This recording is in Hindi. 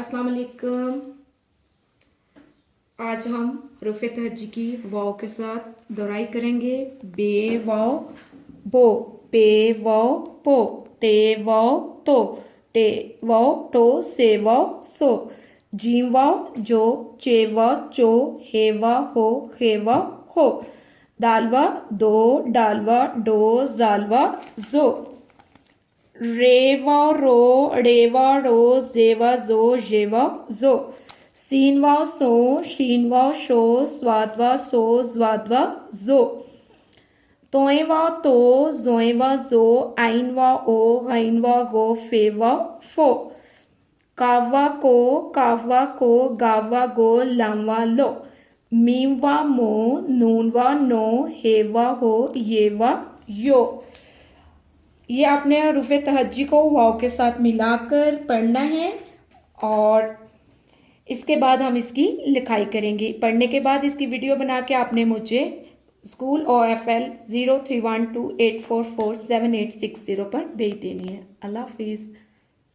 अस्सलाम वालेकुम। आज हम रुफ़े तहज्जी की वाव के साथ दोहराई करेंगे। बे वाव बो, पे वाव पो, ते वाव तो, टे वाव टो, से वाव सो, जीम वाव जो, चे वाव चो, हे वाव हो, हे वाव हो, दालवा दो, डालवा डो, जालवा जो, रेवा रो, रेवा रो, जेवा जो, जेवा जो, सीनवा सो, शीनवा शो, स्वादवा सो, ज्वादवा जो, तोएवा तो, जोएवा जो, आइनवा ओ, गाइनवा गो, फेवा फो, कावा को, कावा को, गावा गो, लामवा लो, मीमवा मो, नूनवा नो, हेवा हो, येवा यो। ये आपने रुफ़े तहज्जी को वाव के साथ मिलाकर पढ़ना है और इसके बाद हम इसकी लिखाई करेंगे। पढ़ने के बाद इसकी वीडियो बना के आपने मुझे स्कूल OFL 0312844780 पर भेज देनी है। अल्लाह हाफिज़।